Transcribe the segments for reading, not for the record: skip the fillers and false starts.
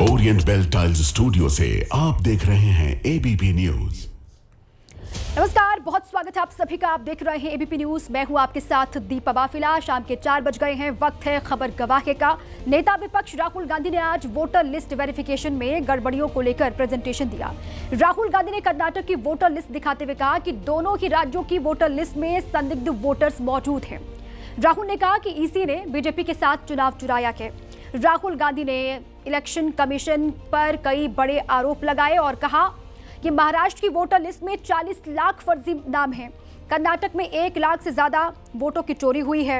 Orient bell tiles studio से आप देख रहे हैं एबीपी न्यूज। नमस्कार, बहुत स्वागत है आप सभी का। आप देख रहे हैं एबीपी न्यूज। मैं हूं आपके साथ दीपा बाफिला। शाम के 4 बज गए हैं। वक्त है खबर गवाहे का। नेता विपक्ष राहुल गांधी ने आज वोटर लिस्ट वेरिफिकेशन में गड़बड़ियों को लेकर प्रेजेंटेशन दिया। राहुल गांधी ने कर्नाटक की वोटर लिस्ट दिखाते हुए कहा कि दोनों ही राज्यों की वोटर लिस्ट में संदिग्ध वोटर्स मौजूद हैं। राहुल ने कहा कि ईसी ने बीजेपी के साथ चुनाव चुराया है। राहुल गांधी ने इलेक्शन कमीशन पर कई बड़े आरोप लगाए और कहा कि महाराष्ट्र की वोटर लिस्ट में 40 लाख फर्जी नाम हैं। कर्नाटक में 1 लाख से ज्यादा वोटों की चोरी हुई है।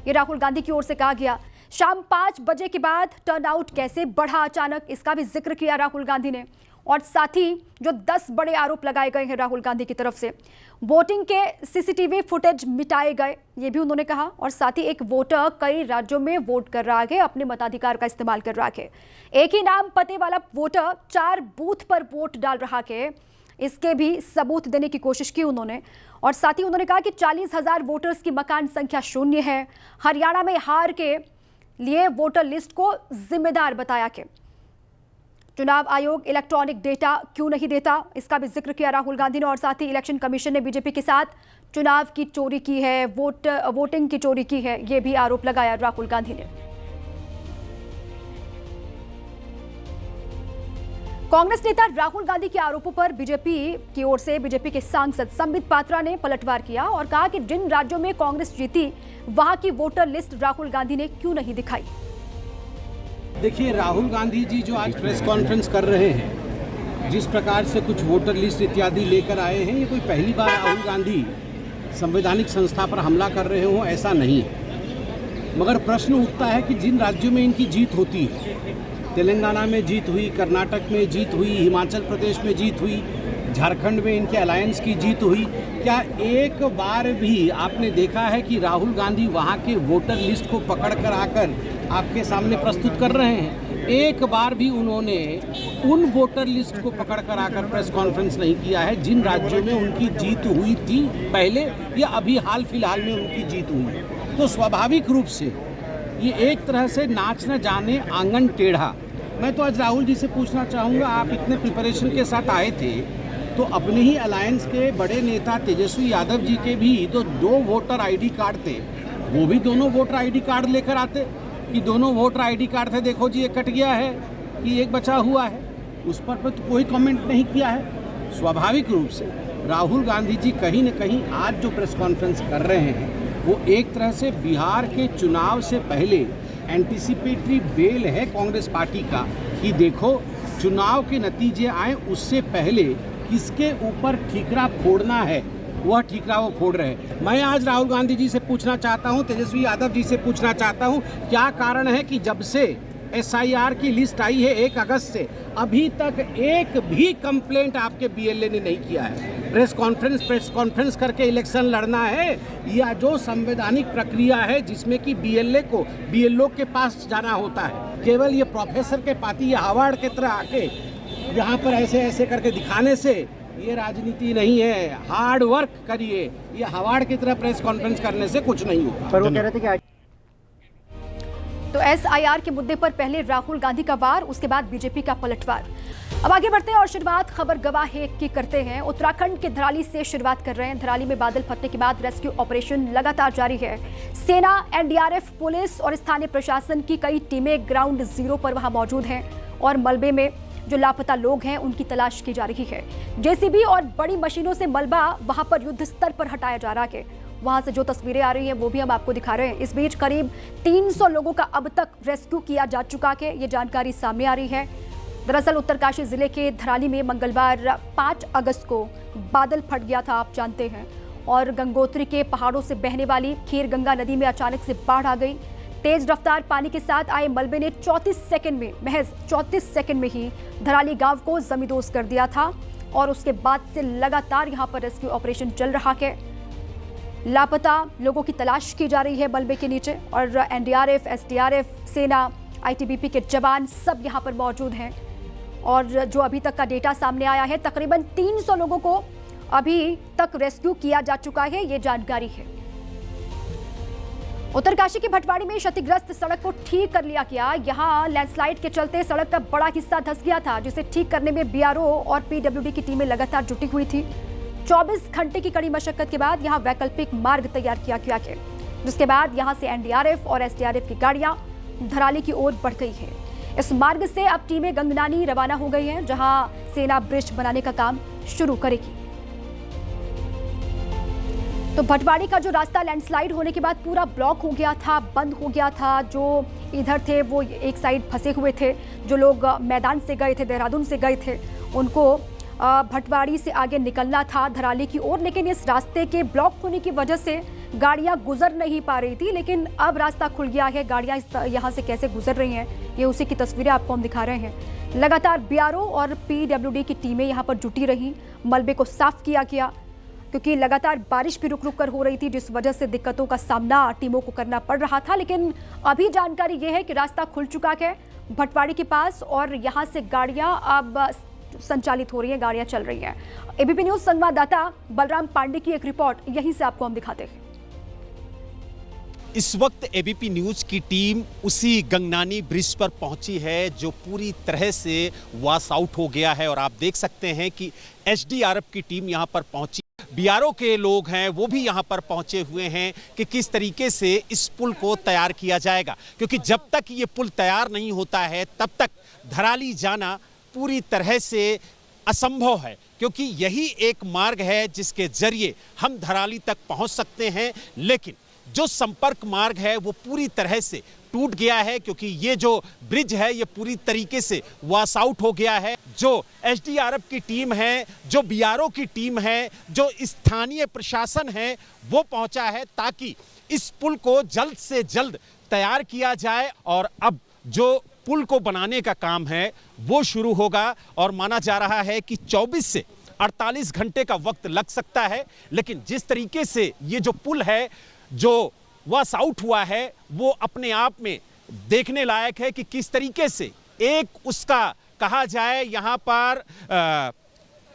ये राहुल गांधी की ओर से कहा गया। शाम 5 बजे के बाद टर्नआउट कैसे बढ़ा अचानक, इसका भी जिक्र किया राहुल गांधी ने। और साथ ही जो 10 बड़े आरोप लगाए गए हैं राहुल गांधी की तरफ से, वोटिंग के सीसीटीवी फुटेज मिटाए गए, ये भी उन्होंने कहा। और साथ ही एक वोटर कई राज्यों में वोट कर रहा है, अपने मताधिकार का इस्तेमाल कर रहा है। एक ही नाम पते वाला वोटर 4 बूथ पर वोट डाल रहा है, इसके भी सबूत देने की कोशिश की उन्होंने। और साथ ही उन्होंने कहा कि 40,000 वोटर्स की मकान संख्या शून्य है। हरियाणा में हार के लिए वोटर लिस्ट को जिम्मेदार बताया कि चुनाव आयोग इलेक्ट्रॉनिक डेटा क्यों नहीं देता, इसका भी जिक्र किया राहुल गांधी ने। और साथ ही इलेक्शन कमीशन ने बीजेपी के साथ चुनाव की चोरी की है, वोटिंग की चोरी की है, यह भी आरोप लगाया राहुल गांधी ने। कांग्रेस नेता राहुल गांधी के आरोपों पर बीजेपी की ओर से बीजेपी के सांसद संबित पात्रा ने पलटवार किया और कहा कि जिन राज्यों में कांग्रेस जीती वहां की वोटर लिस्ट राहुल गांधी ने क्यों नहीं दिखाई। देखिए, राहुल गांधी जी जो आज प्रेस कॉन्फ्रेंस कर रहे हैं, जिस प्रकार से कुछ वोटर लिस्ट इत्यादि लेकर आए हैं, ये कोई पहली बार राहुल गांधी संवैधानिक संस्था पर हमला कर रहे हों, ऐसा नहीं है। मगर प्रश्न उठता है कि जिन राज्यों में इनकी जीत होती है, तेलंगाना में जीत हुई, कर्नाटक में जीत हुई, हिमाचल प्रदेश में जीत हुई, झारखंड में इनके अलायंस की जीत हुई, क्या एक बार भी आपने देखा है कि राहुल गांधी वहाँ के वोटर लिस्ट को पकड़ कर आकर आपके सामने प्रस्तुत कर रहे हैं? एक बार भी उन्होंने उन वोटर लिस्ट को पकड़ कर आकर प्रेस कॉन्फ्रेंस नहीं किया है जिन राज्यों में उनकी जीत हुई थी पहले या अभी हाल फिलहाल में उनकी जीत हुई है। तो स्वाभाविक रूप से ये एक तरह से नाच न जाने आंगन टेढ़ा। मैं तो आज राहुल जी से पूछना चाहूँगा, आप इतने प्रिपरेशन के साथ आए थे तो अपने ही अलायंस के बड़े नेता तेजस्वी यादव जी के भी तो 2 वोटर आईडी कार्ड थे, वो भी दोनों वोटर आईडी कार्ड लेकर आते कि दोनों वोटर आईडी कार्ड थे, देखो जी एक कट गया है कि एक बचा हुआ है। उस पर तो कोई कमेंट नहीं किया है। स्वाभाविक रूप से राहुल गांधी जी कहीं न कहीं आज जो प्रेस कॉन्फ्रेंस कर रहे हैं वो एक तरह से बिहार के चुनाव से पहले एंटीसिपेटरी बेल है कांग्रेस पार्टी का कि देखो चुनाव के नतीजे आए उससे पहले किसके ऊपर ठीकरा फोड़ना है, वह ठीकरा वो फोड़ रहे हैं। मैं आज राहुल गांधी जी से पूछना चाहता हूं, तेजस्वी यादव जी से पूछना चाहता हूं, क्या कारण है कि जब से SIR की लिस्ट आई है 1 अगस्त से अभी तक एक भी कंप्लेंट आपके BLA ने नहीं किया है? प्रेस कॉन्फ्रेंस करके इलेक्शन लड़ना है या जो संवैधानिक प्रक्रिया है जिसमें कि BLO के पास जाना होता है? केवल ये प्रोफेसर के पाती या हार्वर्ड के तरह आके यहाँ पर ऐसे ऐसे करके दिखाने से ये राजनीति नहीं है। हार्ड वर्क करिए, ये हार्वर्ड की तरह प्रेस कॉन्फ्रेंस करने से कुछ नहीं होगा। पर वो कह रहे थे कि तो SIR के मुद्दे पर पहले राहुल गांधी का वार, उसके बाद बीजेपी का पलटवार। अब आगे बढ़ते हैं और शुरुआत खबर गवाहे की करते हैं। उत्तराखंड के धराली से शुरुआत कर रहे हैं। धराली में बादल फटने के बाद रेस्क्यू ऑपरेशन लगातार जारी है। सेना, NDRF, पुलिस और स्थानीय प्रशासन की कई टीमें ग्राउंड जीरो पर वहां मौजूद हैं और मलबे में जो लापता लोग हैं उनकी तलाश की जा रही है। JCB और बड़ी मशीनों से मलबा वहां पर युद्ध स्तर पर हटाया जा रहा है। वहां से जो तस्वीरें आ रही हैं वो भी हम आपको दिखा रहे हैं। इस बीच करीब 300 लोगों का अब तक रेस्क्यू किया जा चुका है, ये जानकारी सामने आ रही है। दरअसल उत्तरकाशी जिले के धराली में मंगलवार 5 अगस्त को बादल फट गया था, आप जानते हैं, और गंगोत्री के पहाड़ों से बहने वाली खीर गंगा नदी में अचानक से बाढ़ आ गई। तेज रफ्तार पानी के साथ आए मलबे ने महज 34 सेकंड में ही धराली गांव को जमींदोज कर दिया था और उसके बाद से लगातार यहां पर रेस्क्यू ऑपरेशन चल रहा है। लापता लोगों की तलाश की जा रही है मलबे के नीचे और NDRF, SDRF, सेना, ITBP के जवान सब यहां पर मौजूद हैं। और जो अभी तक का डेटा सामने आया है, तकरीबन 300 लोगों को अभी तक रेस्क्यू किया जा चुका है, ये जानकारी है। उत्तरकाशी के भटवाड़ी में क्षतिग्रस्त सड़क को ठीक कर लिया गया। यहां लैंडस्लाइड के चलते सड़क का बड़ा हिस्सा धंस गया था, जिसे ठीक करने में बीआरओ और पीडब्ल्यूडी की टीमें लगातार जुटी हुई थी। 24 घंटे की कड़ी मशक्कत के बाद यहां वैकल्पिक मार्ग तैयार किया गया है, जिसके बाद यहां से एनडीआरएफ और एसडीआरएफ की गाड़ियां धराली की ओर बढ़ गई है। इस मार्ग से अब टीमें गंगनानी रवाना हो गई हैं, जहां सेना ब्रिज बनाने का काम शुरू करेगी। तो भटवाड़ी का जो रास्ता लैंडस्लाइड होने के बाद पूरा ब्लॉक हो गया था, बंद हो गया था। जो इधर थे वो एक साइड फंसे हुए थे, जो लोग मैदान से गए थे, देहरादून से गए थे, उनको भटवाड़ी से आगे निकलना था धराली की ओर, लेकिन इस रास्ते के ब्लॉक होने की वजह से गाड़ियां गुजर नहीं पा रही थी। लेकिन अब रास्ता खुल गया है, गाड़ियां यहाँ से कैसे गुजर रही हैं, ये उसी की तस्वीरें आपको हम दिखा रहे हैं। लगातार बीआरओ और पीडब्ल्यूडी की टीमें यहाँ पर जुटी रही, मलबे को साफ किया गया, क्योंकि लगातार बारिश भी रुक रुक कर हो रही थी, जिस वजह से दिक्कतों का सामना टीमों को करना पड़ रहा था। लेकिन अभी जानकारी ये है कि रास्ता खुल चुका है भटवाड़ी के पास और यहाँ से गाड़ियाँ अब संचालित हो रही हैं, गाड़ियाँ चल रही हैं। एबीपी न्यूज संवाददाता बलराम पांडे की एक रिपोर्ट यहीं से आपको हम दिखाते हैं। इस वक्त एबीपी न्यूज की टीम उसी गंगनानी ब्रिज पर पहुंची है, जो पूरी तरह से वॉश आउट हो गया है। और आप देख सकते हैं कि एसडीआरएफ की टीम यहां पर पहुंची, बीआरओ के लोग हैं वो भी यहां पर पहुंचे हुए हैं कि किस तरीके से इस पुल को तैयार किया जाएगा, क्योंकि जब तक ये पुल तैयार नहीं होता है तब तक धराली जाना पूरी तरह से असंभव है, क्योंकि यही एक मार्ग है जिसके जरिए हम धराली तक पहुंच सकते हैं। लेकिन जो संपर्क मार्ग है वो पूरी तरह से टूट गया है, क्योंकि ये जो ब्रिज है ये पूरी तरीके से वॉश आउट हो गया है। जो एसडीआरएफ की टीम है, जो बीआरओ की टीम है, जो स्थानीय प्रशासन है, वो पहुंचा है ताकि इस पुल को जल्द से जल्द तैयार किया जाए। और अब जो पुल को बनाने का काम है वो शुरू होगा और माना जा रहा है कि 24 से 48 घंटे का वक्त लग सकता है। लेकिन जिस तरीके से ये जो पुल है जो वॉश आउट हुआ है वो अपने आप में देखने लायक है कि किस तरीके से एक उसका कहा जाए यहाँ पर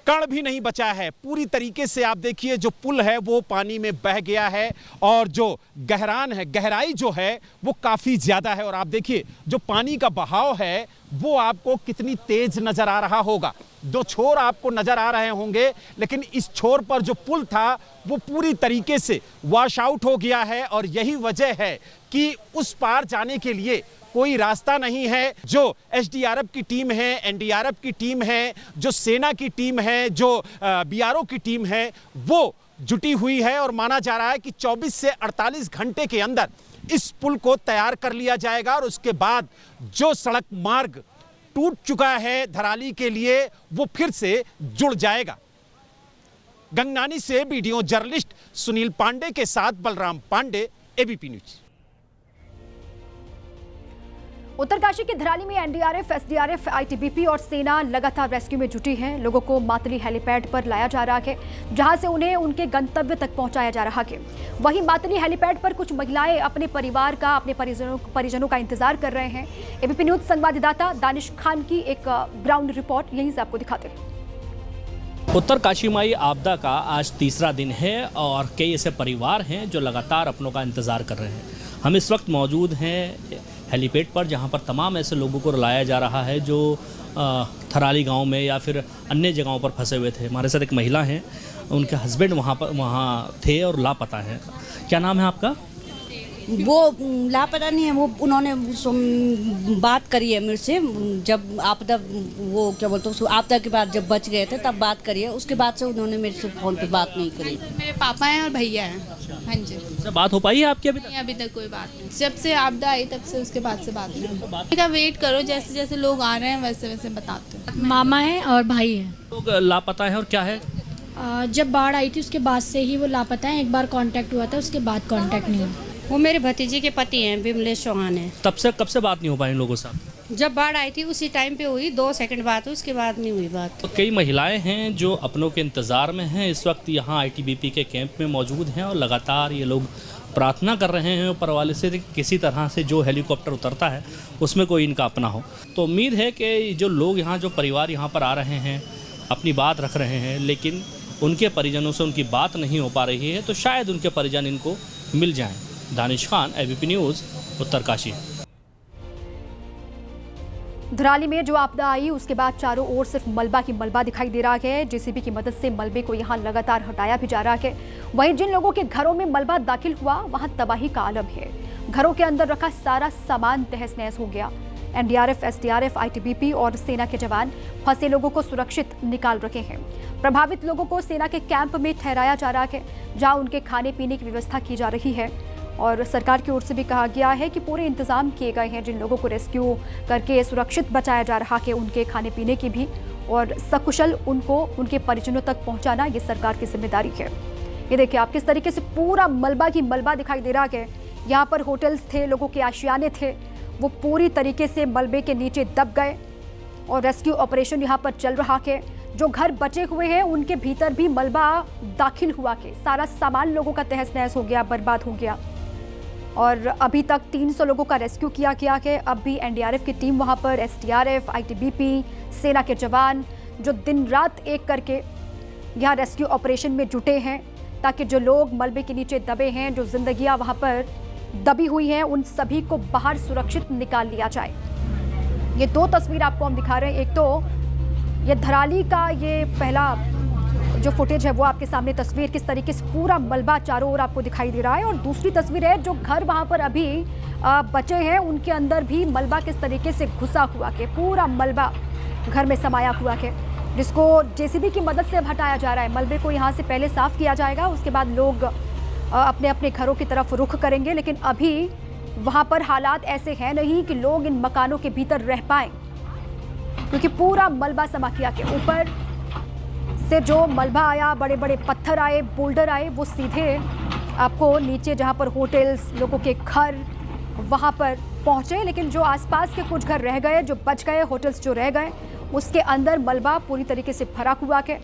कण भी नहीं बचा है। पूरी तरीके से आप देखिए जो पुल है वो पानी में बह गया है और जो गहरान है, गहराई जो है वो काफ़ी ज़्यादा है। और आप देखिए जो पानी का बहाव है वो आपको कितनी तेज नज़र आ रहा होगा। दो छोर आपको नज़र आ रहे होंगे, लेकिन इस छोर पर जो पुल था वो पूरी तरीके से वॉश आउट हो गया है। और यही वजह है कि उस पार जाने के लिए कोई रास्ता नहीं है। जो एसडीआरएफ की टीम है, एनडीआरएफ की टीम है, जो सेना की टीम है, जो बीआरओ की टीम है, वो जुटी हुई है। और माना जा रहा है कि 24 से 48 घंटे के अंदर इस पुल को तैयार कर लिया जाएगा। और उसके बाद जो सड़क मार्ग टूट चुका है धराली के लिए वो फिर से जुड़ जाएगा। गंगनानी से वीडियो जर्नलिस्ट सुनील पांडे के साथ बलराम पांडे, एबीपी न्यूज। उत्तरकाशी के धराली में एनडीआरएफ, एसडीआरएफ, आईटीबीपी और सेना लगातार रेस्क्यू में जुटी हैं। लोगों को मातली हेलीपैड पर लाया जा रहा है, जहां से उन्हें उनके गंतव्य तक पहुंचाया जा रहा है। वहीं मातली हेलीपैड पर कुछ महिलाएं अपने परिवार का, अपने परिजनों का इंतजार कर रहे हैं। एबीपी न्यूज संवाददाता दानिश खान की एक ग्राउंड रिपोर्ट यहीं से आपको दिखाते हैं। उत्तरकाशी में आपदा का आज तीसरा दिन है और कई ऐसे परिवार हैं जो लगातार अपनों का इंतजार कर रहे हैं। हम इस वक्त मौजूद हैं हेलीपैड पर, जहां पर तमाम ऐसे लोगों को लाया जा रहा है जो थराली गांव में या फिर अन्य जगहों पर फंसे हुए थे। हमारे साथ एक महिला हैं, उनके हस्बैंड वहाँ थे और लापता हैं। क्या नाम है आपका? वो लापता नहीं है, वो उन्होंने बात करी है मेरे से, जब आपदा वो क्या बोलते हैं आपदा के बाद जब बच गए थे तब बात करी है। उसके बाद से उन्होंने मेरे से फ़ोन पे बात नहीं करी। मेरे पापा हैं और भैया हैं। हाँ जी। उनसे बात हो पाई है आपकी अभी तक? अभी तक कोई बात नहीं। जब से आपदा आई तब से उसके बाद से बात नहीं। का वेट करो, जैसे जैसे लोग आ रहे हैं वैसे वैसे बताते हैं। मामा है और भाई है। लोग लापता हैं और क्या है? जब बाढ़ आई थी उसके बाद से ही वो लापता है। एक बार कांटेक्ट हुआ था, उसके बाद कांटेक्ट नहीं हुआ। वो मेरे भतीजे के पति हैं, विमलेश चौहान है। कब से बात नहीं हो पाई इन लोगों से? जब बाढ़ आई थी उसी टाइम पे हुई, 2 सेकंड बात हुई, उसके बाद नहीं हुई बात। तो कई महिलाएं हैं जो अपनों के इंतज़ार में हैं, इस वक्त यहाँ आईटीबीपी के कैंप में मौजूद हैं और लगातार ये लोग प्रार्थना कर रहे हैं ऊपर वाले से कि किसी तरह से जो हेलीकॉप्टर उतरता है उसमें कोई इनका अपना हो। तो उम्मीद है कि जो लोग यहाँ, जो परिवार यहाँ पर आ रहे हैं, अपनी बात रख रहे हैं, लेकिन उनके परिजनों से उनकी बात नहीं हो पा रही है, तो शायद उनके परिजन इनको मिल जाएं। Danish Khan, ABP news, Uttarkashi. धराली में जो आपदा आई उसके बाद चारों ओर सिर्फ मलबा की मलबा दिखाई दे रहा है। जेसीबी की मदद से मलबे को यहां लगातार हटाया भी जा रहा है। वहीं जिन लोगों के घरों में मलबा दाखिल हुआ वहां तबाही का आलम है। घरों के अंदर रखा सारा सामान तहस नहस हो गया। एनडीआरएफ, एसडीआरएफ, आईटीबीपी और सेना के जवान फंसे लोगों को सुरक्षित निकाल रहे हैं। प्रभावित लोगों को सेना के कैंप में ठहराया जा रहा है, जहां उनके खाने पीने की व्यवस्था की जा रही है। और सरकार की ओर से भी कहा गया है कि पूरे इंतजाम किए गए हैं। जिन लोगों को रेस्क्यू करके सुरक्षित बचाया जा रहा है उनके खाने पीने की भी, और सकुशल उनको उनके परिजनों तक पहुंचाना ये सरकार की जिम्मेदारी है। ये देखिए आप किस तरीके से पूरा मलबा की मलबा दिखाई दे रहा है। यहाँ पर होटल्स थे, लोगों के आशियाने थे, वो पूरी तरीके से मलबे के नीचे दब गए और रेस्क्यू ऑपरेशन यहाँ पर चल रहा है। जो घर बचे हुए हैं उनके भीतर भी मलबा दाखिल हुआ के सारा सामान लोगों का तहस नहस हो गया, बर्बाद हो गया। और अभी तक 300 लोगों का रेस्क्यू किया गया है। अब भी एनडीआरएफ की टीम वहाँ पर, एसडीआरएफ, आईटीबीपी, सेना के जवान जो दिन रात एक करके यहाँ रेस्क्यू ऑपरेशन में जुटे हैं, ताकि जो लोग मलबे के नीचे दबे हैं, जो जिंदगियाँ वहाँ पर दबी हुई हैं, उन सभी को बाहर सुरक्षित निकाल लिया जाए। ये दो तस्वीर आपको हम दिखा रहे हैं। एक तो ये धराली का ये पहला जो फुटेज है वो आपके सामने तस्वीर, किस तरीके से पूरा मलबा चारों ओर आपको दिखाई दे रहा है। और दूसरी तस्वीर है जो घर वहाँ पर अभी बचे हैं, उनके अंदर भी मलबा किस तरीके से घुसा हुआ के पूरा मलबा घर में समाया हुआ है, जिसको जेसीबी की मदद से हटाया जा रहा है। मलबे को यहाँ से पहले साफ किया जाएगा, उसके बाद लोग अपने अपने घरों की तरफ रुख करेंगे। लेकिन अभी वहाँ पर हालात ऐसे हैं नहीं कि लोग इन मकानों के भीतर रह पाएं, क्योंकि पूरा मलबा समा किया के ऊपर से जो मलबा आया, बड़े बड़े पत्थर आए, बोल्डर आए, वो सीधे आपको नीचे जहाँ पर होटल्स, लोगों के घर, वहाँ पर पहुँचे। लेकिन जो आसपास के कुछ घर रह गए, जो बच गए, होटल्स जो रह गए, उसके अंदर मलबा पूरी तरीके से भरा हुआ है।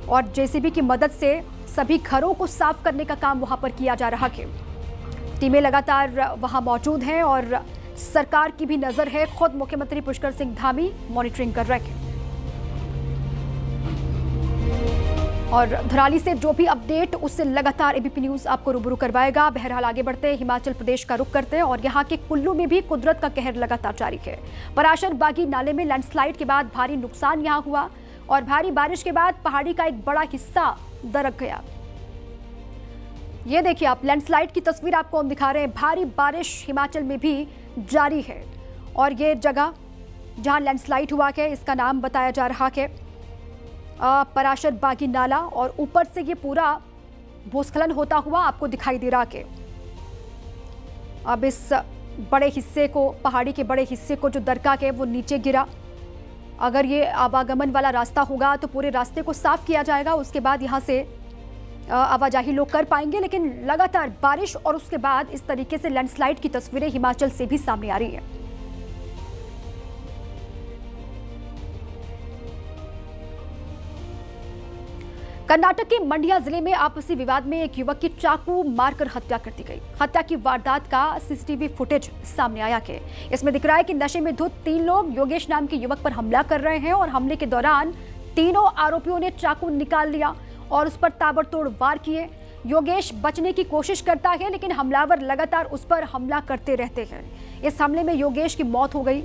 और जेसीबी की मदद से सभी घरों को साफ करने का काम वहाँ पर किया जा रहा है। टीमें लगातार वहाँ मौजूद हैं और सरकार की भी नज़र है। खुद मुख्यमंत्री पुष्कर सिंह धामी मॉनिटरिंग कर रहे हैं। और धराली से जो भी अपडेट उससे लगातार एबीपी न्यूज़ आपको रूबरू करवाएगा। बहरहाल आगे बढ़ते हैं, हिमाचल प्रदेश का रुख करते हैं और यहाँ के कुल्लू में भी कुदरत का कहर लगातार जारी है। पराशर बागी नाले में लैंडस्लाइड के बाद भारी नुकसान यहाँ हुआ और भारी बारिश के बाद पहाड़ी का एक बड़ा हिस्सा दरक गया। ये देखिए आप, लैंडस्लाइड की तस्वीर आपको हम दिखा रहे हैं। भारी बारिश हिमाचल में भी जारी है और ये जगह जहाँ लैंडस्लाइड हुआ है इसका नाम बताया जा रहा है पराशर बागी नाला। और ऊपर से ये पूरा भूस्खलन होता हुआ आपको दिखाई दे रहा है। अब इस बड़े हिस्से को, पहाड़ी के बड़े हिस्से को जो दरका है वो नीचे गिरा। अगर ये आवागमन वाला रास्ता होगा तो पूरे रास्ते को साफ किया जाएगा, उसके बाद यहाँ से आवाजाही लोग कर पाएंगे। लेकिन लगातार बारिश और उसके बाद इस तरीके से लैंडस्लाइड की तस्वीरें हिमाचल से भी सामने आ रही है। कर्नाटक के मंडिया जिले में आपसी विवाद में एक युवक की चाकू मारकर हत्या कर दी गई। हत्या की वारदात का सीसीटीवी फुटेज सामने आया है। इसमें दिख रहा है कि नशे में धुत 3 लोग योगेश नाम के युवक पर हमला कर रहे हैं और हमले के दौरान तीनों आरोपियों ने चाकू निकाल लिया और उस पर ताबड़तोड़ वार किए। योगेश बचने की कोशिश करता है लेकिन हमलावर लगातार उस पर हमला करते रहते हैं। इस हमले में योगेश की मौत हो गई।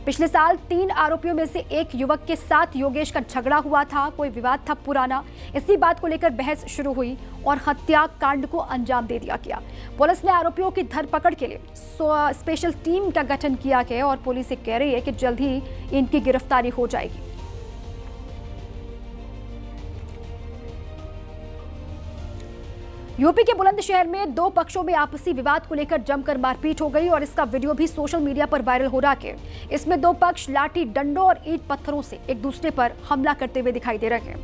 पिछले साल 3 आरोपियों में से एक युवक के साथ योगेश का झगड़ा हुआ था, कोई विवाद था पुराना। इसी बात को लेकर बहस शुरू हुई और हत्याकांड को अंजाम दे दिया गया। पुलिस ने आरोपियों की धरपकड़ के लिए स्पेशल टीम का गठन किया है और पुलिस कह रही है कि जल्द ही इनकी गिरफ्तारी हो जाएगी। यूपी के बुलंदशहर में 2 पक्षों में आपसी विवाद को लेकर जमकर मारपीट हो गई और इसका वीडियो भी सोशल मीडिया पर वायरल हो रहा है। इसमें 2 पक्ष लाठी डंडों और ईंट पत्थरों से एक दूसरे पर हमला करते हुए दिखाई दे रहे हैं।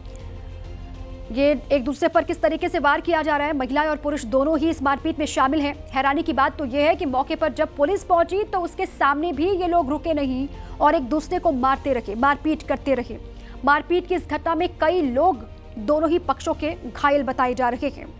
ये एक दूसरे पर किस तरीके से वार किया जा रहा है, महिलाएं और पुरुष दोनों ही इस मारपीट में शामिल हैं। हैरानी की बात तो यह है कि मौके पर जब पुलिस पहुंची तो उसके सामने भी ये लोग रुके नहीं और एक दूसरे को मारते रहे, मारपीट करते रहे। मारपीट की इस घटना में कई लोग दोनों ही पक्षों के घायल बताए जा रहे हैं।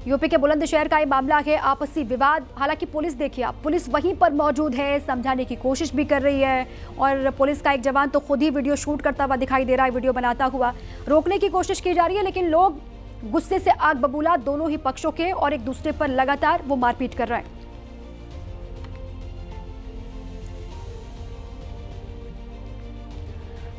यूपी के बुलंदशहर का ये मामला है, आपसी विवाद। हालांकि पुलिस, देखिए आप, पुलिस वहीं पर मौजूद है, समझाने की कोशिश भी कर रही है और पुलिस का एक जवान तो खुद ही वीडियो शूट करता हुआ दिखाई दे रहा है, वीडियो बनाता हुआ। रोकने की कोशिश की जा रही है लेकिन लोग गुस्से से आग बबूला दोनों ही पक्षों के और एक दूसरे पर लगातार वो मारपीट कर रहे हैं।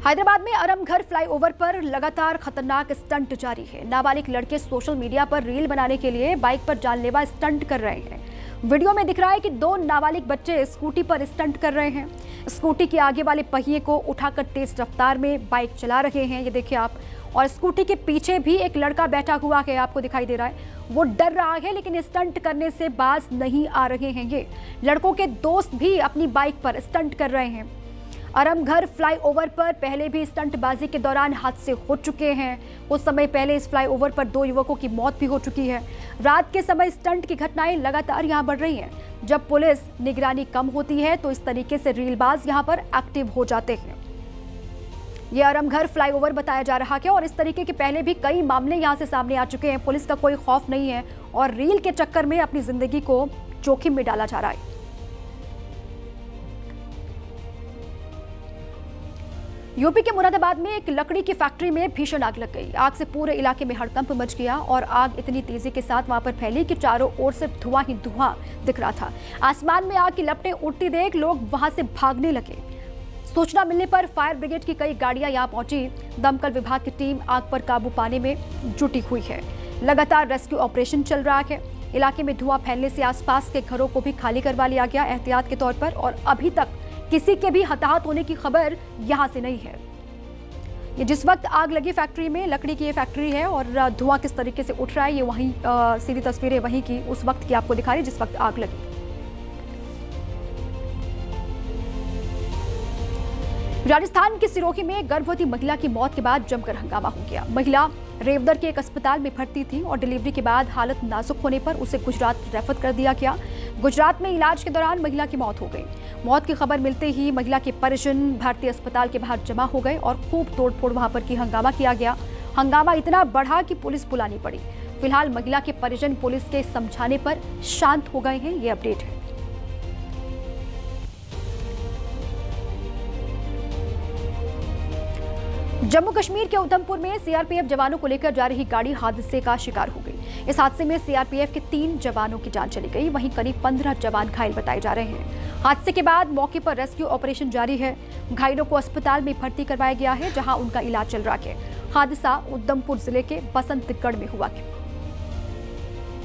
हैदराबाद में अरमघर फ्लाईओवर पर लगातार खतरनाक स्टंट जारी है। नाबालिग लड़के सोशल मीडिया पर रील बनाने के लिए बाइक पर जानलेवा स्टंट कर रहे हैं। वीडियो में दिख रहा है कि दो नाबालिग बच्चे स्कूटी पर स्टंट कर रहे हैं। स्कूटी के आगे वाले पहिए को उठाकर तेज रफ्तार में बाइक चला रहे हैं, ये देखिए आप। और स्कूटी के पीछे भी एक लड़का बैठा हुआ है, आपको दिखाई दे रहा है। वो डर रहा है लेकिन स्टंट करने से बाज नहीं आ रहे हैं। ये लड़कों के दोस्त भी अपनी बाइक पर स्टंट कर रहे हैं। अरमघर फ्लाईओवर पर पहले भी स्टंटबाजी के दौरान हादसे हो चुके हैं। कुछ समय पहले इस फ्लाईओवर पर 2 युवकों की मौत भी हो चुकी है। रात के समय स्टंट की घटनाएं लगातार यहां बढ़ रही हैं। जब पुलिस निगरानी कम होती है तो इस तरीके से रीलबाज यहां पर एक्टिव हो जाते हैं। ये अरमघर फ्लाईओवर बताया जा रहा है और इस तरीके के पहले भी कई मामले यहां से सामने आ चुके हैं। पुलिस का कोई खौफ नहीं है और रील के चक्कर में अपनी जिंदगी को जोखिम में डाला जा रहा है। यूपी के मुरादाबाद में एक लकड़ी की फैक्ट्री में भीषण आग लग गई। आग से पूरे इलाके में हड़कंप मच गया और आग इतनी तेजी के साथ वहां पर फैली कि चारों ओर से धुआं ही धुआं दिख रहा था। आसमान में आग की लपटें उड़ती देख लोग वहां से भागने लगे। सूचना मिलने पर फायर ब्रिगेड की कई गाड़ियां यहां पहुंची। दमकल विभाग की टीम आग पर काबू पाने में जुटी हुई है। लगातार रेस्क्यू ऑपरेशन चल रहा है। इलाके में धुआं फैलने से आसपास के घरों को भी खाली करवा लिया गया एहतियात के तौर पर, और अभी तक किसी के भी हताहत होने की खबर यहां से नहीं है। ये जिस वक्त आग लगी फैक्ट्री में, लकड़ी की ये फैक्ट्री है और धुआं किस तरीके से उठ रहा है ये वहीं सीधी तस्वीरें वहीं की उस वक्त की आपको दिखा रही जिस वक्त आग लगी। राजस्थान के सिरोही में गर्भवती महिला की मौत के बाद जमकर हंगामा हो गया। महिला रेवदर के एक अस्पताल में भर्ती थी और डिलीवरी के बाद हालत नाजुक होने पर उसे गुजरात रेफर कर दिया गया। गुजरात में इलाज के दौरान महिला की मौत हो गई। मौत की खबर मिलते ही महिला के परिजन भारतीय अस्पताल के बाहर जमा हो गए और खूब तोड़फोड़ वहां पर की हंगामा किया गया। हंगामा इतना बढ़ा कि पुलिस बुलानी पड़ी। फिलहाल महिला के परिजन पुलिस के समझाने पर शांत हो गए हैं। ये अपडेट है। जम्मू कश्मीर के उधमपुर में सीआरपीएफ जवानों को लेकर जा रही गाड़ी हादसे का शिकार हो गई। इस हादसे में सीआरपीएफ के 3 जवानों की जान चली गई, वहीं करीब 15 जवान घायल बताए जा रहे हैं। हादसे के बाद मौके पर रेस्क्यू ऑपरेशन जारी है। घायलों को अस्पताल में भर्ती करवाया गया है जहां उनका इलाज चल रहा है। हादसा उधमपुर जिले के बसंतगढ़ में हुआ है।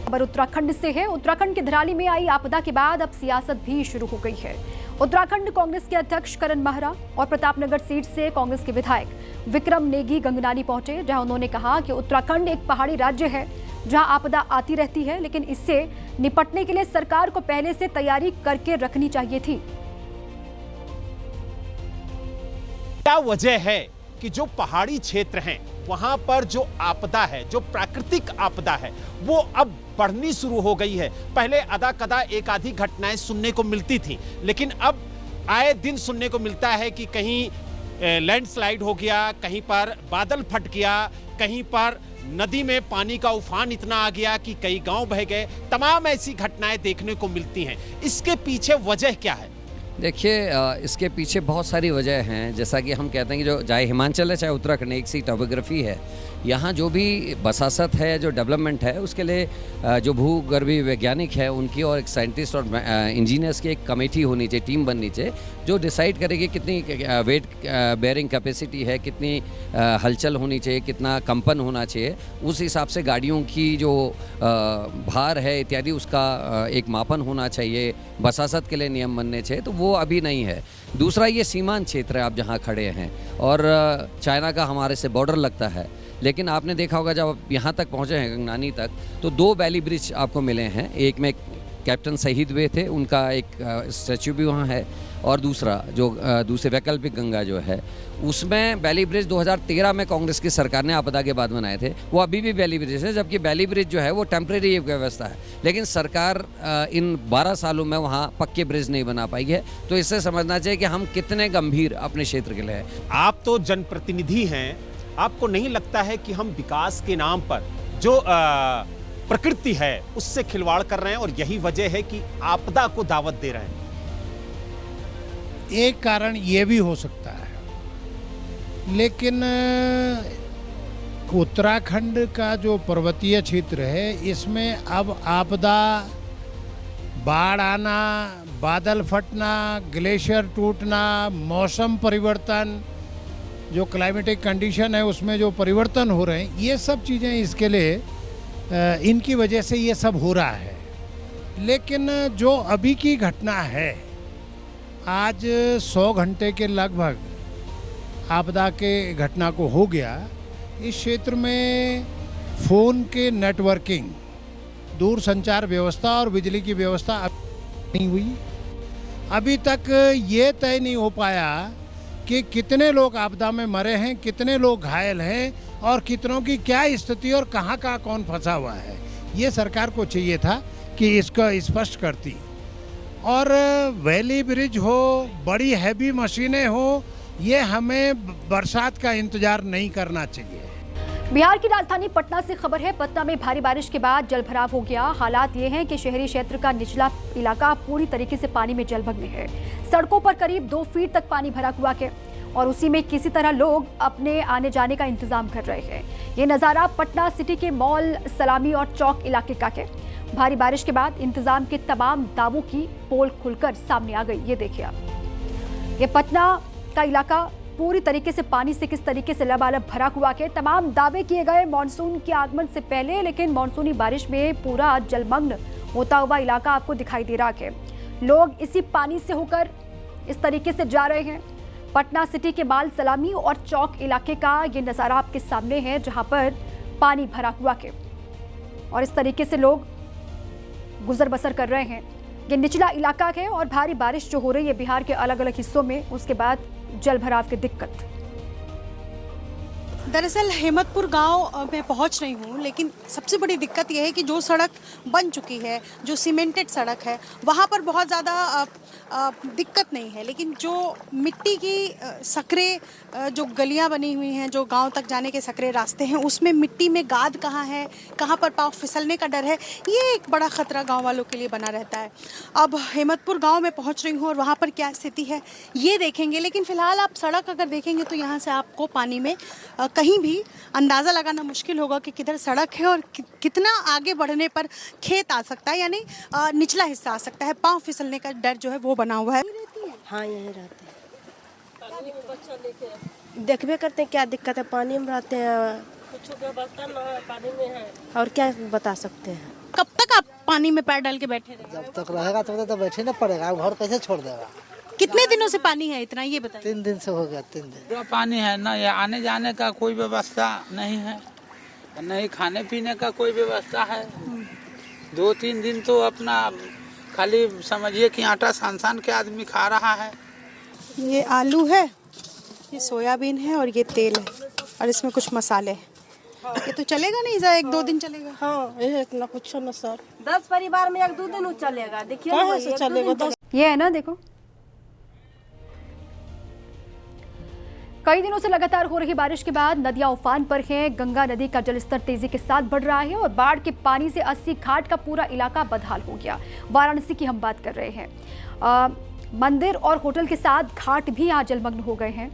खबर उत्तराखंड से है। उत्तराखंड के धराली में आई आपदा के बाद अब सियासत भी शुरू हो गई है। उत्तराखंड कांग्रेस के अध्यक्ष करण महरा और प्रतापनगर सीट से कांग्रेस के विधायक विक्रम नेगी गंगनानी पहुंचे, जहां उन्होंने कहा कि उत्तराखंड एक पहाड़ी राज्य है जहां आपदा आती रहती है, लेकिन इससे निपटने के लिए सरकार को पहले से तैयारी करके रखनी चाहिए थी। क्या वजह है कि जो पहाड़ी क्षेत्र हैं वहां पर जो आपदा है, जो प्राकृतिक आपदा है, वो अब बढ़नी शुरू हो गई है। पहले अदा कदा एक आधी घटनाएं सुनने को मिलती थी, लेकिन अब आए दिन सुनने को मिलता है कि कहीं लैंडस्लाइड हो गया, कहीं पर बादल फट गया, कहीं पर नदी में पानी का उफान इतना आ गया कि कई गांव बह गए। तमाम ऐसी घटनाएं देखने को मिलती हैं। इसके पीछे वजह क्या है? देखिए, इसके पीछे बहुत सारी वजह हैं। जैसा कि हम कहते हैं कि जो चाहे हिमाचल है चाहे उत्तराखंड, एक सी टोपोग्राफी है। यहाँ जो भी बसासत है, जो डेवलपमेंट है, उसके लिए जो भूगर्भीय वैज्ञानिक है उनकी और एक साइंटिस्ट और इंजीनियर्स की एक कमेटी होनी चाहिए, टीम बननी चाहिए, जो डिसाइड करेगी कितनी वेट बेयरिंग कैपेसिटी है, कितनी हलचल होनी चाहिए, कितना कंपन होना चाहिए। उस हिसाब से गाड़ियों की जो भार है इत्यादि उसका एक मापन होना चाहिए। बसासत के लिए नियम बनने चाहिए, तो वो अभी नहीं है। दूसरा, ये सीमांत क्षेत्र है आप जहाँ खड़े हैं और चाइना का हमारे से बॉर्डर लगता है। लेकिन आपने देखा होगा जब आप यहाँ तक पहुँचे हैं गंगनानी तक, तो 2 वैली ब्रिज आपको मिले हैं। एक में कैप्टन शहीद हुए थे, उनका एक स्टैचू भी वहाँ है, और दूसरा जो दूसरे वैकल्पिक गंगा जो है उसमें वैली ब्रिज 2013 में कांग्रेस की सरकार ने आपदा के बाद बनाए थे, वो अभी भी वैली ब्रिज है। जबकि वैली ब्रिज जो है वो टेम्प्रेरी एक व्यवस्था है, लेकिन सरकार इन 12 सालों में वहाँ पक्के ब्रिज नहीं बना पाई है। तो इससे समझना चाहिए कि हम कितने गंभीर अपने क्षेत्र के लिए हैं। आप तो जनप्रतिनिधि हैं, आपको नहीं लगता है कि हम विकास के नाम पर जो प्रकृति है उससे खिलवाड़ कर रहे हैं और यही वजह है कि आपदा को दावत दे रहे हैं? एक कारण ये भी हो सकता है, लेकिन उत्तराखंड का जो पर्वतीय क्षेत्र है, इसमें अब आपदा, बाढ़ आना, बादल फटना, ग्लेशियर टूटना, मौसम परिवर्तन, जो क्लाइमेटिक कंडीशन है उसमें जो परिवर्तन हो रहे हैं, ये सब चीज़ें इसके लिए इनकी वजह से ये सब हो रहा है। लेकिन जो अभी की घटना है, आज 100 घंटे के लगभग आपदा के घटना को हो गया। इस क्षेत्र में फ़ोन के नेटवर्किंग, दूर संचार व्यवस्था और बिजली की व्यवस्था अभी नहीं हुई। अभी तक ये तय नहीं हो पाया कि कितने लोग आपदा में मरे हैं, कितने लोग घायल हैं और कितनों की क्या स्थिति और कहाँ कौन फंसा हुआ है। ये सरकार को चाहिए था कि इसको स्पष्ट करती। और वैली ब्रिज हो, बड़ी हैवी मशीनें हो, ये हमें बरसात का इंतजार नहीं करना चाहिए। बिहार की राजधानी पटना से खबर है। पटना में भारी बारिश के बाद जलभराव हो गया। हालात ये हैं कि शहरी क्षेत्र का निचला इलाका पूरी तरीके से पानी में जलमग्न है। सड़कों पर करीब 2 फीट तक पानी भरा हुआ है और उसी में किसी तरह लोग अपने आने जाने का इंतजाम कर रहे हैं। ये नज़ारा पटना सिटी के मॉल, सलामी और चौक इलाके का है। भारी बारिश के बाद इंतजाम के तमाम दावों की पोल खुलकर सामने आ गई। ये देखिए आप, ये पटना का इलाका पूरी तरीके से पानी से किस तरीके से लबालब भरा हुआ है। तमाम दावे किए गए मॉनसून के आगमन से पहले, लेकिन मॉनसूनी बारिश में पूरा जलमग्न होता हुआ इलाका आपको दिखाई दे रहा है। लोग इसी पानी से होकर इस तरीके से जा रहे हैं। पटना सिटी के माल, सलामी और चौक इलाके का ये नज़ारा आपके सामने है, जहां पर पानी भरा हुआ है और इस तरीके से लोग गुजर बसर कर रहे हैं। ये निचला इलाका है और भारी बारिश जो हो रही है बिहार के अलग अलग हिस्सों में, उसके बाद जल भराव की दिक्कत। दरअसल हेमतपुर गांव में पहुंच रही हूं, लेकिन सबसे बड़ी दिक्कत यह है कि जो सड़क बन चुकी है, जो सीमेंटेड सड़क है, वहां पर बहुत ज़्यादा दिक्कत नहीं है, लेकिन जो मिट्टी की सकरे जो गलियां बनी हुई हैं, जो गांव तक जाने के सकरे रास्ते हैं, उसमें मिट्टी में गाद कहाँ है, कहाँ पर पाँव फिसलने का डर है, ये एक बड़ा खतरा गांव वालों के लिए बना रहता है। अब हेमतपुर गांव में पहुंच रही हूं और वहां पर क्या स्थिति है ये देखेंगे, लेकिन फिलहाल आप सड़क अगर देखेंगे तो यहाँ से आपको पानी में कहीं भी अंदाज़ा लगाना मुश्किल होगा कि किधर सड़क है और कितना आगे बढ़ने पर खेत आ सकता है, यानी निचला हिस्सा आ सकता है। पाँव फिसलने का डर जो है वो बना हुआ है। हाँ, यहीं रहते हैं। देखबे करते हैं क्या दिक्कत है, पानी में रहते हैं, कुछ व्यवस्था न पानी में है और क्या बता सकते हैं। कब तक आप पानी में पैर डाल के बैठे रहेंगे? जब तक रहेगा तब तक तो बैठे ना पड़ेगा, घर कैसे छोड़ देगा। कितने दिनों से पानी है इतना, ये बताइए। 3 दिन से हो गया। 3 दिन पूरा पानी है ना, ये आने जाने का कोई व्यवस्था नहीं है, नहीं खाने पीने का कोई व्यवस्था है। 2-3 दिन तो अपना खाली समझिए कि आटा सान के आदमी खा रहा है। ये आलू है, ये सोयाबीन है और ये तेल है और इसमें कुछ मसाले हैं। ये तो चलेगा नहीं सर, 1-2 दिन चलेगा। हाँ, ये इतना कुछ ना सर, 10 परिवार में 1-2 दिन चलेगा। देखिए चलेगा, ये है ना, देखो कई दिनों से लगातार हो रही बारिश के बाद नदियां उफान पर हैं। गंगा नदी का जलस्तर तेजी के साथ बढ़ रहा है और बाढ़ के पानी से 80 घाट का पूरा इलाका बदहाल हो गया। वाराणसी की हम बात कर रहे हैं। मंदिर और होटल के साथ घाट भी यहाँ जलमग्न हो गए हैं।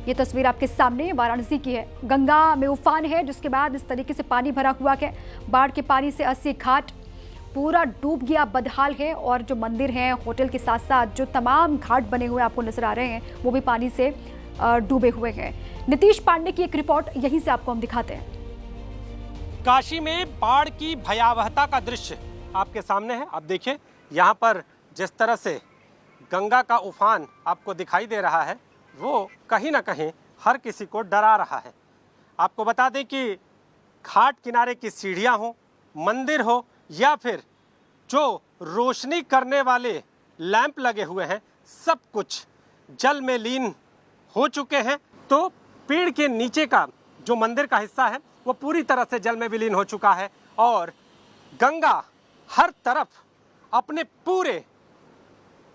ये तस्वीर आपके सामने वाराणसी की है। गंगा में उफान है, जिसके बाद इस तरीके से पानी भरा हुआ है। बाढ़ के पानी से 80 घाट पूरा डूब गया, बदहाल है और जो मंदिर हैं, होटल के साथ साथ जो तमाम घाट बने हुए आपको नजर आ रहे हैं, वो भी पानी से डूबे हुए हैं। नीतीश पांडे की एक रिपोर्ट यहीं से आपको हम दिखाते हैं। काशी में बाढ़ की भयावहता का दृश्य आपके सामने है। आप देखिए यहाँ पर जिस तरह से गंगा का उफान आपको दिखाई दे रहा है, वो कहीं ना कहीं हर किसी को डरा रहा है। आपको बता दें कि घाट किनारे की सीढ़ियाँ हो, मंदिर हो या फिर जो रोशनी करने वाले लैंप लगे हुए हैं, सब कुछ जल में लीन हो चुके हैं। तो पेड़ के नीचे का जो मंदिर का हिस्सा है वो पूरी तरह से जल में विलीन हो चुका है और गंगा हर तरफ अपने पूरे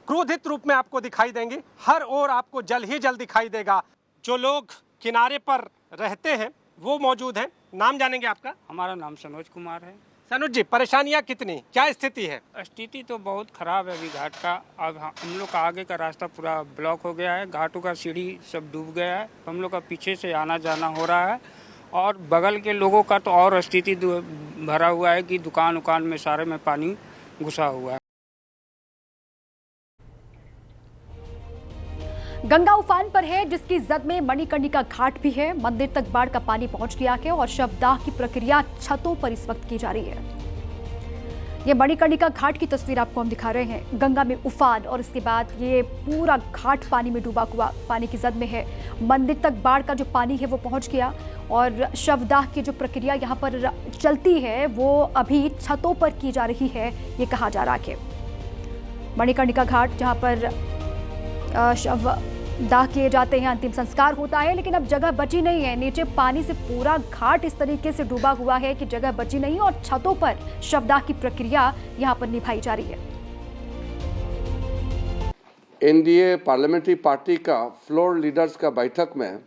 क्रोधित रूप में आपको दिखाई देंगी। हर ओर आपको जल ही जल दिखाई देगा। जो लोग किनारे पर रहते हैं वो मौजूद हैं। नाम जानेंगे आपका? हमारा नाम सनोज कुमार है। सनोज जी, परेशानियां कितनी, क्या स्थिति है? स्थिति तो बहुत खराब है अभी घाट का। अब हम लोग का आगे का रास्ता पूरा ब्लॉक हो गया है, घाटों का सीढ़ी सब डूब गया है, हम लोग का पीछे से आना जाना हो रहा है और बगल के लोगों का तो और स्थिति भरा हुआ है कि दुकान उकान में सारे में पानी घुसा हुआ है। गंगा उफान पर है, जिसकी जद में मणिकर्णिका घाट भी है। मंदिर तक बाढ़ का पानी पहुंच गया है और शवदाह की प्रक्रिया छतों पर इस वक्त की जा रही है। ये मणिकर्णिका घाट की तस्वीर आपको हम दिखा रहे हैं। गंगा में उफान और इसके बाद ये पूरा घाट पानी में डूबा हुआ पानी की जद में है। मंदिर तक बाढ़ का जो पानी है वो पहुंच गया और शवदाह की जो प्रक्रिया यहाँ पर चलती है वो अभी छतों पर की जा रही है। ये कहा जा रहा है मणिकर्णिका घाट जहाँ पर शव दाह किए जाते हैं, अंतिम संस्कार होता है, लेकिन अब जगह बची नहीं है। नीचे पानी से पूरा घाट इस तरीके से डूबा हुआ है कि जगह बची नहीं और छतों पर शवदाह की प्रक्रिया यहां पर निभाई जा रही है। एनडीए पार्लियामेंट्री पार्टी का फ्लोर लीडर्स का बैठक में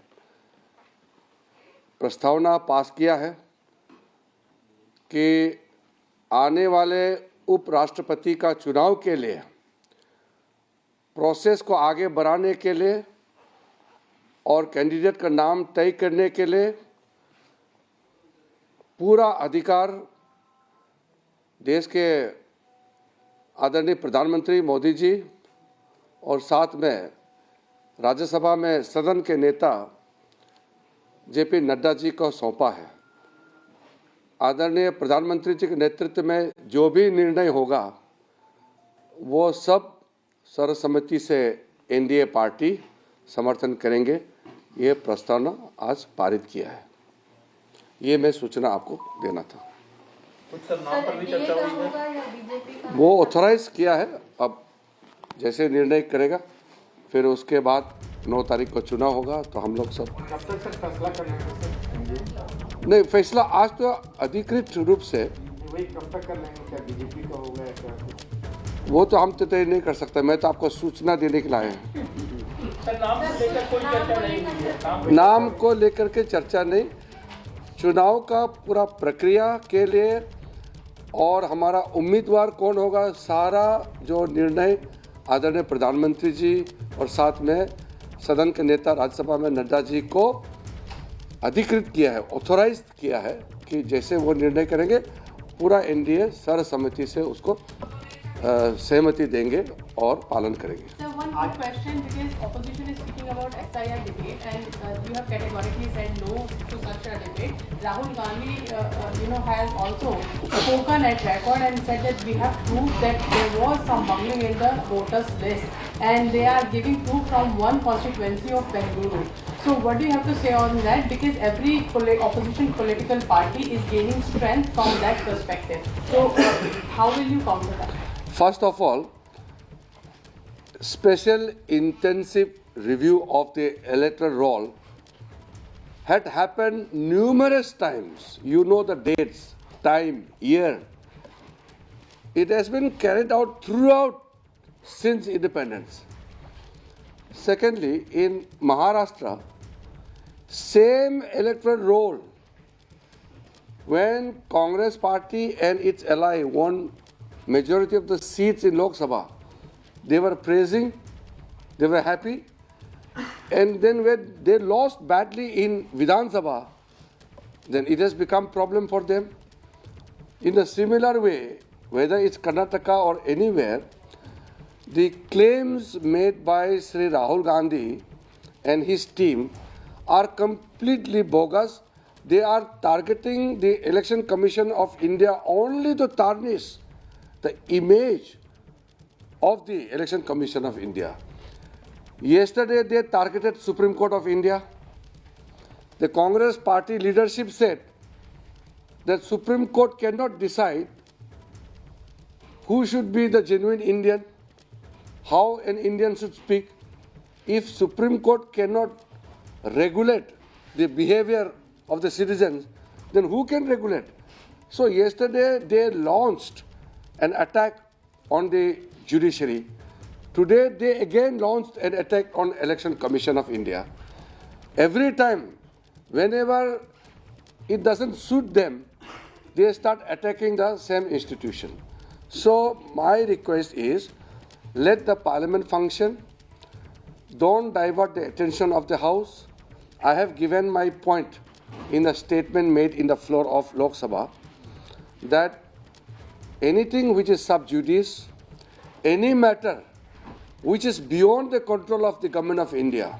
प्रस्तावना पास किया है कि आने वाले उपराष्ट्रपति का चुनाव के लिए प्रोसेस को आगे बढ़ाने के लिए और कैंडिडेट का नाम तय करने के लिए पूरा अधिकार देश के आदरणीय प्रधानमंत्री मोदी जी और साथ में राज्यसभा में सदन के नेता जेपी नड्डा जी को सौंपा है। आदरणीय प्रधानमंत्री जी के नेतृत्व में जो भी निर्णय होगा वो सब सर्वसम्मति से एनडीए पार्टी समर्थन करेंगे। ये प्रस्तावना आज पारित किया है। ये मैं सूचना आपको देना था। नाम पर भी चर्चा हुई है? वो ऑथराइज किया है। अब जैसे निर्णय करेगा फिर उसके बाद 9 तारीख को चुनाव होगा तो हम लोग सब फैसला करना नहीं, फैसला आज तो अधिकृत रूप से वही कब तक कर लेंगे? क्या बीजेपी का होगा या क्या? वो तो हम तो तय नहीं कर सकते। मैं तो आपको सूचना देने के लिए आया हूँ। नाम को लेकर के चर्चा नहीं, चुनाव का पूरा प्रक्रिया के लिए और हमारा उम्मीदवार कौन होगा, सारा जो निर्णय आदरणीय प्रधानमंत्री जी और साथ में सदन के नेता राज्यसभा में नड्डा जी को अधिकृत किया है, ऑथोराइज किया है कि जैसे वो निर्णय करेंगे पूरा एनडीए सर्वसम्मति से उसको सहमति देंगे और पालन करेंगे। Sir, one quick question, because opposition is speaking about SIR debate and you have categorically said no to such a debate. Rahul Gandhi, has also spoken at record and said that we have proof that there was some bungling in the voters list and they are giving proof from one constituency of Bengaluru. So what do you have to say on that? Because every opposition political party is gaining strength from that perspective. So how will you counter that? First of all, special intensive review of the electoral roll had happened numerous times. You know the dates, time, year. It has been carried out throughout since independence. Secondly, in Maharashtra, same electoral roll, when Congress party and its ally won majority of the seats in Lok Sabha, they were praising, they were happy, and then when they lost badly in Vidhan Sabha, then it has become problem for them. In a similar way, whether it's Karnataka or anywhere, the claims made by Sri Rahul Gandhi and his team are completely bogus. They are targeting the Election Commission of India only to tarnish the image of the Election Commission of India. Yesterday they targeted Supreme Court of India. The Congress party leadership said that Supreme Court cannot decide who should be the genuine Indian, how an Indian should speak. If Supreme Court cannot regulate the behavior of the citizens, then who can regulate? So yesterday they launched an attack on the judiciary. Today they again launched an attack on Election Commission of India. Every time, whenever it doesn't suit them, they start attacking the same institution. So my request is, let the parliament function. Don't divert the attention of the House. I have given my point in a statement made in the floor of Lok Sabha that anything which is sub judice, any matter which is beyond the control of the government of India,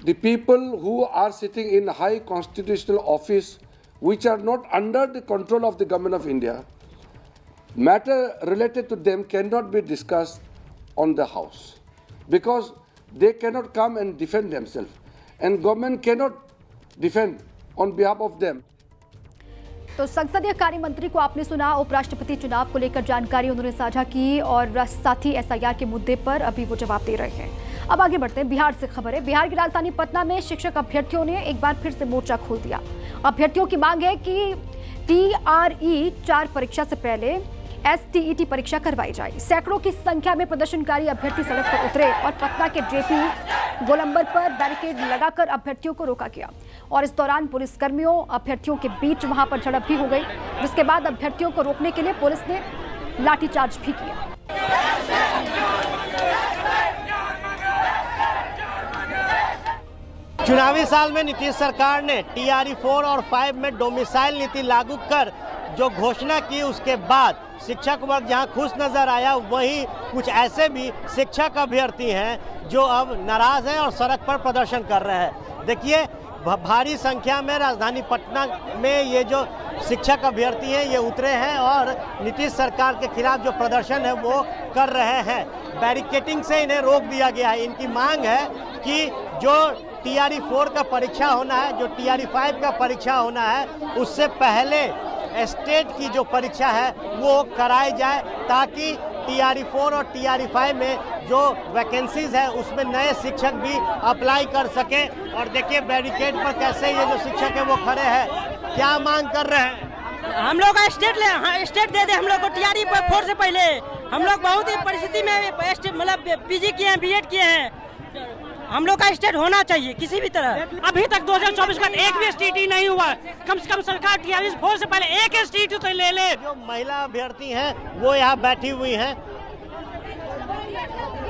the people who are sitting in high constitutional office which are not under the control of the government of India, matter related to them cannot be discussed on the House because they cannot come and defend themselves and government cannot defend on behalf of them. तो संसदीय कार्य मंत्री को आपने सुना, उपराष्ट्रपति चुनाव को लेकर जानकारी उन्होंने साझा की और साथ ही एसआईआर के मुद्दे पर अभी वो जवाब दे रहे हैं। अब आगे बढ़ते हैं। बिहार से खबर है। बिहार की राजधानी पटना में शिक्षक अभ्यर्थियों ने एक बार फिर से मोर्चा खोल दिया। अभ्यर्थियों की मांग है कि TRE 4 परीक्षा से पहले STET परीक्षा करवाई जाए। सैकड़ों की संख्या में प्रदर्शनकारी अभ्यर्थी सड़क पर उतरे और पटना के JP गोलंबर पर बैरिकेड लगाकर अभ्यर्थियों को रोका गया और इस दौरान पुलिसकर्मियों अभ्यर्थियों के बीच वहां पर झड़प भी हो गई, जिसके बाद अभ्यर्थियों को रोकने के लिए पुलिस ने लाठीचार्ज भी किया। चुनावी साल में नीतीश सरकार ने TRE 4 और 5 में डोमिसाइल नीति लागू कर जो घोषणा की, उसके बाद शिक्षक वर्ग जहां खुश नजर आया, वहीं कुछ ऐसे भी शिक्षक अभ्यर्थी हैं जो अब नाराज हैं और सड़क पर प्रदर्शन कर रहे हैं। देखिए, भारी संख्या में राजधानी पटना में ये जो शिक्षक अभ्यर्थी हैं ये उतरे हैं और नीतीश सरकार के खिलाफ जो प्रदर्शन है वो कर रहे हैं। बैरिकेडिंग से इन्हें रोक दिया गया है। इनकी मांग है कि जो TRE 4 का परीक्षा होना है, जो TRE 5 का परीक्षा होना है, उससे पहले स्टेट की जो परीक्षा है वो कराई जाए ताकि TRE 4 और TRE 5 में जो वैकेंसीज है उसमें नए शिक्षक भी अप्लाई कर सके। और देखिए बैरिकेड पर कैसे ये जो शिक्षक है वो खड़े हैं, क्या मांग कर रहे हैं। हम लोग का स्टेट दे दे हम लोग को TRE 4 से पहले। हम लोग बहुत ही परिस्थिति में मतलब PG किए हैं, BEd किए हैं। हम लोग का स्टेट होना चाहिए किसी भी तरह। अभी तक 2024 का एक भी STET नहीं हुआ। कम से कम सरकार TRE 4 से पहले एक STET तो ले ले। जो महिला अभ्यर्थी हैं वो यहाँ बैठी हुई हैं।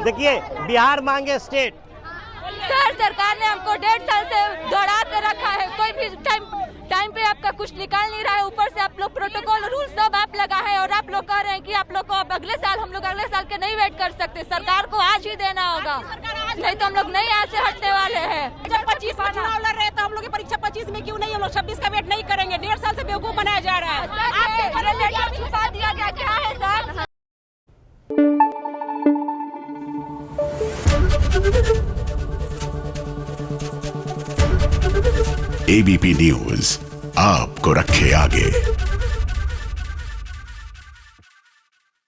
देखिए, बिहार मांगे स्टेट। सर, सरकार ने हमको 1.5 साल से दौड़ा के रखा है, कोई भी टाइम पे आपका कुछ निकाल नहीं रहा है। ऊपर से आप लोग प्रोटोकॉल रूल सब आप लगा है और आप लोग कह रहे हैं कि आप लोग को अब अगले साल, हम लोग अगले साल के नहीं वेट कर सकते। सरकार को आज ही देना होगा, नहीं तो हम लोग नहीं आज से हटने वाले हैं। जब 25 में चुनाव लड़ रहे हैं तो हम लोग की परीक्षा 25 में क्यों नहीं? हम लोग 26 का वेट नहीं करेंगे। 1.5 साल से बेवकूफ बनाया जा रहा है। आपके छुपा दिया गया क्या है सर? ABP न्यूज आपको रखे आगे।